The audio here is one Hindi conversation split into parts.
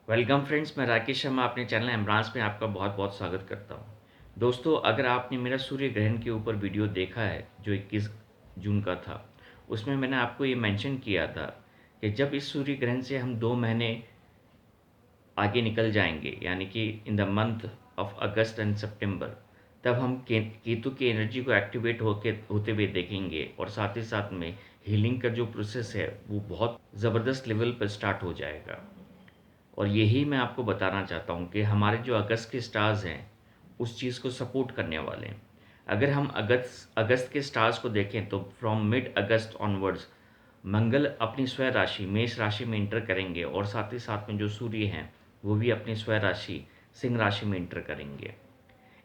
वेलकम फ्रेंड्स, मैं राकेश शर्मा अपने चैनल एम्ब्रांस में आपका बहुत बहुत स्वागत करता हूँ। दोस्तों, अगर आपने मेरा सूर्य ग्रहण के ऊपर वीडियो देखा है जो 21 जून का था, उसमें मैंने आपको ये मेंशन किया था कि जब इस सूर्य ग्रहण से हम 2 महीने आगे निकल जाएंगे, यानी कि in the month of August and September, तब हम केतु की एनर्जी को एक्टिवेट होते हुए देखेंगे और साथ ही साथ में हीलिंग का जो प्रोसेस है वो बहुत ज़बरदस्त लेवल पर स्टार्ट हो जाएगा। और यही मैं आपको बताना चाहता हूँ कि हमारे जो अगस्त के स्टार्स हैं उस चीज़ को सपोर्ट करने वाले हैं। अगर हम अगस्त अगस्त के स्टार्स को देखें तो फ्रॉम मिड अगस्त ऑनवर्ड्स मंगल अपनी स्वयं राशि मेष राशि में इंटर करेंगे और साथ ही साथ में जो सूर्य हैं वो भी अपनी स्वयं राशि सिंह राशि में इंटर करेंगे।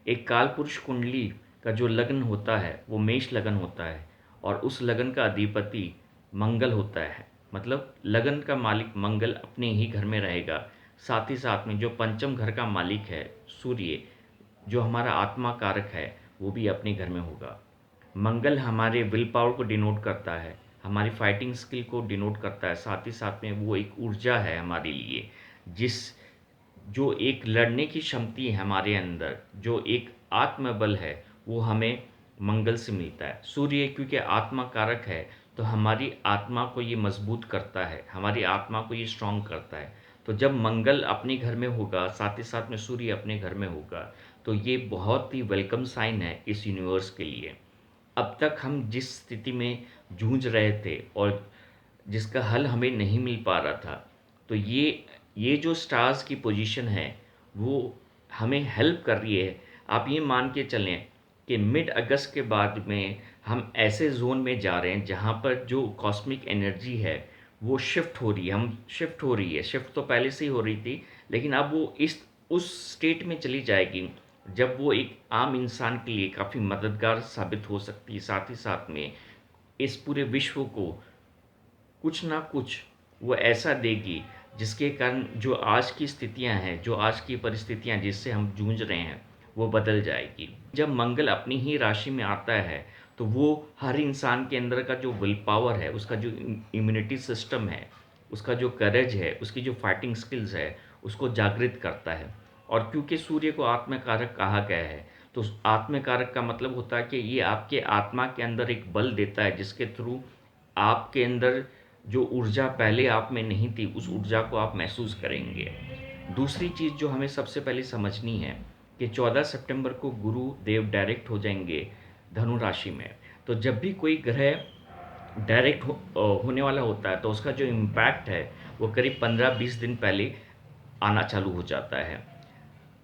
एक काल पुरुष कुंडली का जो लग्न होता है वो मेष लगन होता है और उस लगन का अधिपति मंगल होता है। मतलब लगन का मालिक मंगल अपने ही घर में रहेगा। साथ ही साथ में जो पंचम घर का मालिक है सूर्य, जो हमारा आत्मा कारक है, वो भी अपने घर में होगा। मंगल हमारे विल पावर को डिनोट करता है, हमारी फाइटिंग स्किल को डिनोट करता है। साथ ही साथ में वो एक ऊर्जा है हमारे लिए, जिस जो एक लड़ने की क्षमता है हमारे अंदर, जो एक आत्मबल है, वो हमें मंगल से मिलता है। सूर्य क्योंकि आत्मा कारक है तो हमारी आत्मा को ये मजबूत करता है, हमारी आत्मा को ये स्ट्रांग करता है। तो जब मंगल अपने घर में होगा, साथ ही साथ में सूर्य अपने घर में होगा, तो ये बहुत ही वेलकम साइन है इस यूनिवर्स के लिए। अब तक हम जिस स्थिति में जूझ रहे थे और जिसका हल हमें नहीं मिल पा रहा था, तो ये जो स्टार्स की पोजीशन है वो हमें हेल्प कर रही है। आप ये मान के चलें कि मिड अगस्त के बाद में हम ऐसे जोन में जा रहे हैं जहाँ पर जो कॉस्मिक एनर्जी है वो शिफ्ट हो रही है, हम शिफ्ट हो रही है। शिफ्ट तो पहले से ही हो रही थी, लेकिन अब वो इस उस स्टेट में चली जाएगी जब वो एक आम इंसान के लिए काफ़ी मददगार साबित हो सकती है। साथ ही साथ में इस पूरे विश्व को कुछ ना कुछ वो ऐसा देगी जिसके कारण जो आज की स्थितियां हैं, जो आज की परिस्थितियां जिससे हम जूझ रहे हैं, वो बदल जाएगी। जब मंगल अपनी ही राशि में आता है तो वो हर इंसान के अंदर का जो विल पावर है, उसका जो इम्यूनिटी सिस्टम है, उसका जो करेज है, उसकी जो फाइटिंग स्किल्स है, उसको जागृत करता है। और क्योंकि सूर्य को आत्मकारक कहा गया है, तो आत्मकारक का मतलब होता है कि ये आपके आत्मा के अंदर एक बल देता है जिसके थ्रू आपके अंदर जो ऊर्जा पहले आप में नहीं थी, उस ऊर्जा को आप महसूस करेंगे। दूसरी चीज़ जो हमें सबसे पहले समझनी है कि 14 सितंबर को गुरु देव डायरेक्ट हो जाएंगे धनु राशि में। तो जब भी कोई ग्रह डायरेक्ट होने वाला होता है तो उसका जो इम्पैक्ट है वो करीब 15-20 दिन पहले आना चालू हो जाता है।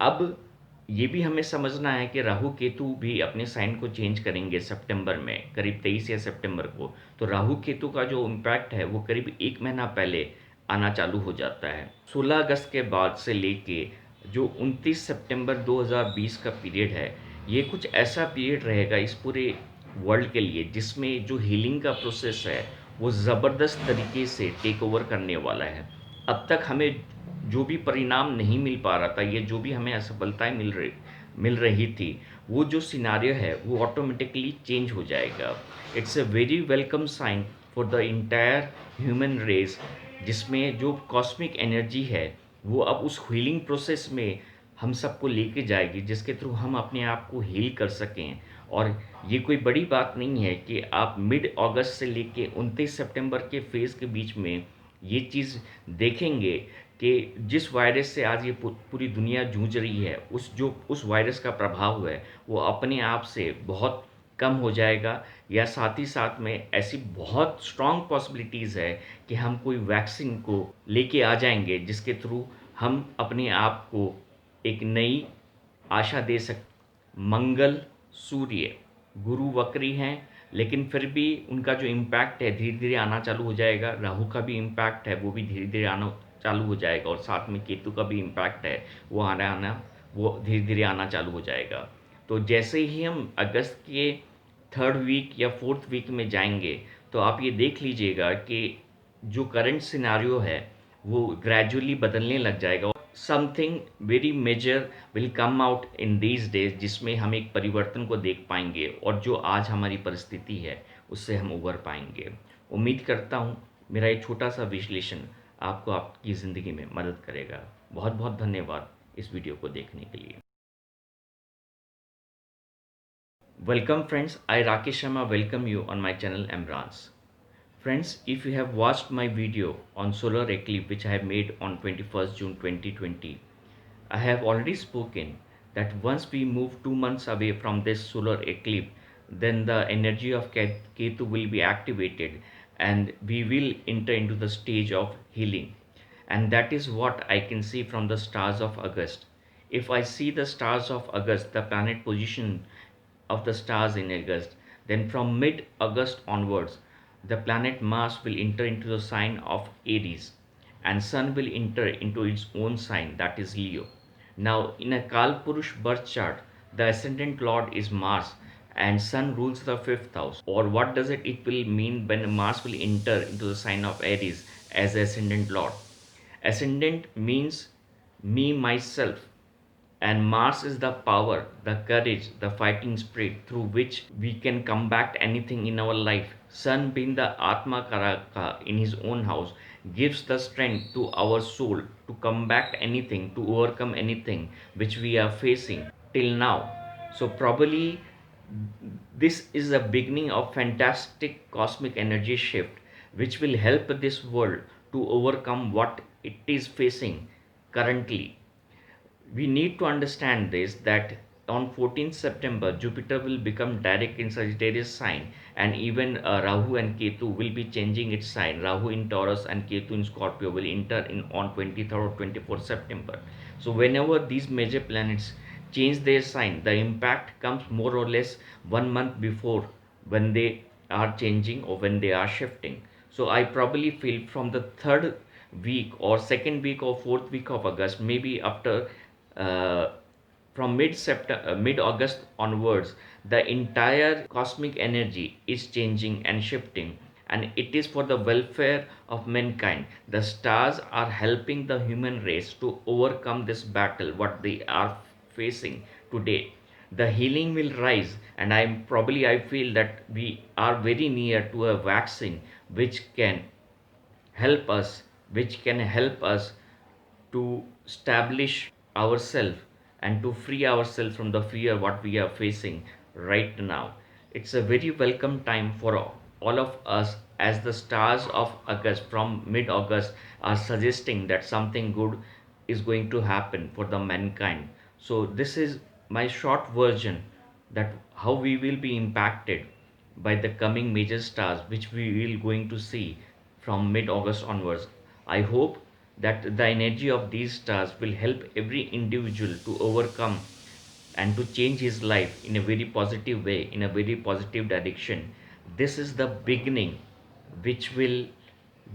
अब ये भी हमें समझना है कि राहु केतु भी अपने साइन को चेंज करेंगे सितंबर में, करीब 23 या सितंबर को। तो राहु केतु का जो इम्पैक्ट है वो करीब 1 महीना पहले आना चालू हो जाता है। 16 अगस्त के बाद से लेके जो 29 सितंबर 2020 का पीरियड है, ये कुछ ऐसा पीरियड रहेगा इस पूरे वर्ल्ड के लिए जिसमें जो हीलिंग का प्रोसेस है वो ज़बरदस्त तरीके से टेक ओवर करने वाला है। अब तक हमें जो भी परिणाम नहीं मिल पा रहा था, ये जो भी हमें असफलताएं मिल रही थी, वो जो सिनारियो है वो ऑटोमेटिकली चेंज हो जाएगा। It's a very welcome sign for the entire human race, जिसमें जो कॉस्मिक एनर्जी है वो अब उस हीलिंग प्रोसेस में हम सबको लेके जाएगी, जिसके थ्रू हम अपने आप को हील कर सकें। और ये कोई बड़ी बात नहीं है कि आप मिड अगस्त से लेके 29 सितंबर के फेज़ के बीच में ये चीज़ देखेंगे कि जिस वायरस से आज ये पूरी दुनिया जूझ रही है, उस वायरस का प्रभाव है वो अपने आप से बहुत कम हो जाएगा। या साथ ही साथ में ऐसी बहुत स्ट्रॉन्ग पॉसिबिलिटीज़ है कि हम कोई वैक्सीन को लेके आ जाएंगे जिसके थ्रू हम अपने आप को एक नई आशा दे सक मंगल, सूर्य, गुरु वक्री हैं, लेकिन फिर भी उनका जो इम्पैक्ट है धीरे-धीरे आना चालू हो जाएगा। राहु का भी इम्पैक्ट है, वो भी धीरे-धीरे आना चालू हो जाएगा और साथ में केतु का भी इम्पैक्ट है, वो धीरे-धीरे आना चालू हो जाएगा। तो जैसे ही हम अगस्त के 3rd वीक या 4th वीक में जाएँगे, तो आप ये देख लीजिएगा कि जो करंट सिनेरियो है, वो ग्रेजुअली बदलने लग जाएगा। Something very major will come out in these days, जिसमें हम एक परिवर्तन को देख पाएंगे और जो आज हमारी परिस्थिति है उससे हम उबर पाएंगे। उम्मीद करता हूँ मेरा एक छोटा सा विश्लेषण आपको आपकी ज़िंदगी में मदद करेगा। बहुत बहुत धन्यवाद इस वीडियो को देखने के लिए। Welcome friends, I Rakesh Sharma welcome you on my channel Embrance. Friends, if you have watched my video on solar eclipse which I have made on 21st June 2020, I have already spoken that once we move 2 months away from this solar eclipse, then the energy of Ketu will be activated and we will enter into the stage of healing. And that is what I can see from the stars of August. If I see the stars of August, the planet position of the stars in August, then from mid August onwards, the planet Mars will enter into the sign of Aries and Sun will enter into its own sign, that is Leo. Now, in a Kal Purush birth chart, the ascendant lord is Mars and Sun rules the fifth house. Or what does it will mean when Mars will enter into the sign of Aries as the ascendant lord? Ascendant means me, myself, and Mars is the power, the courage, the fighting spirit through which we can combat anything in our life. Sun, being the Atma Karaka in his own house, gives the strength to our soul to combat anything, to overcome anything which we are facing till now. So, probably this is the beginning of fantastic cosmic energy shift which will help this world to overcome what it is facing currently. We need to understand this, that on 14th September Jupiter will become direct in Sagittarius sign, and even Rahu and Ketu will be changing its sign. Rahu in Taurus and Ketu in Scorpio will enter in on 23rd or 24th September. So whenever these major planets change their sign, the impact comes more or less 1 month before when they are changing or when they are shifting. So I probably feel from the third week or second week or fourth week of August, maybe after uh, from mid August onwards, the entire cosmic energy is changing and shifting, and it is for the welfare of mankind. The stars are helping the human race to overcome this battle what they are facing today. The healing will rise, and I feel that we are very near to a vaccine which can help us, to establish ourselves and to free ourselves from the fear what we are facing right now. It's a very welcome time for all of us, as the stars of August from mid August are suggesting that something good is going to happen for the mankind. So this is my short version that how we will be impacted by the coming major stars which we will going to see from mid August onwards. I hope that the energy of these stars will help every individual to overcome and to change his life in a very positive way, in a very positive direction. This is the beginning which will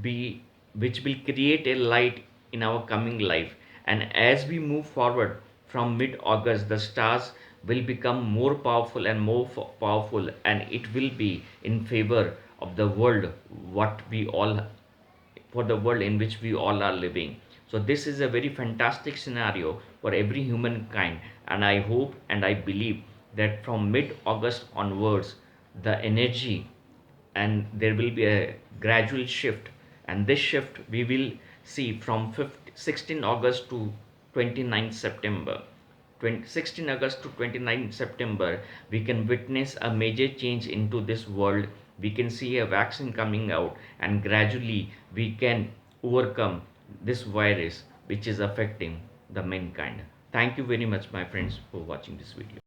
be which will create a light in our coming life. And as we move forward from mid August, the stars will become more powerful and more powerful, and it will be in favor of the world what we all for the world in which we all are living. So this is a very fantastic scenario for every humankind, and I hope and I believe that from mid August onwards, the energy and there will be a gradual shift, and this shift we will see from 16 August to 29 September. 16 August to 29 September, we can witness a major change into this world. We can see a vaccine coming out, and gradually we can overcome this virus which is affecting the mankind. Thank you very much, my friends, for watching this video.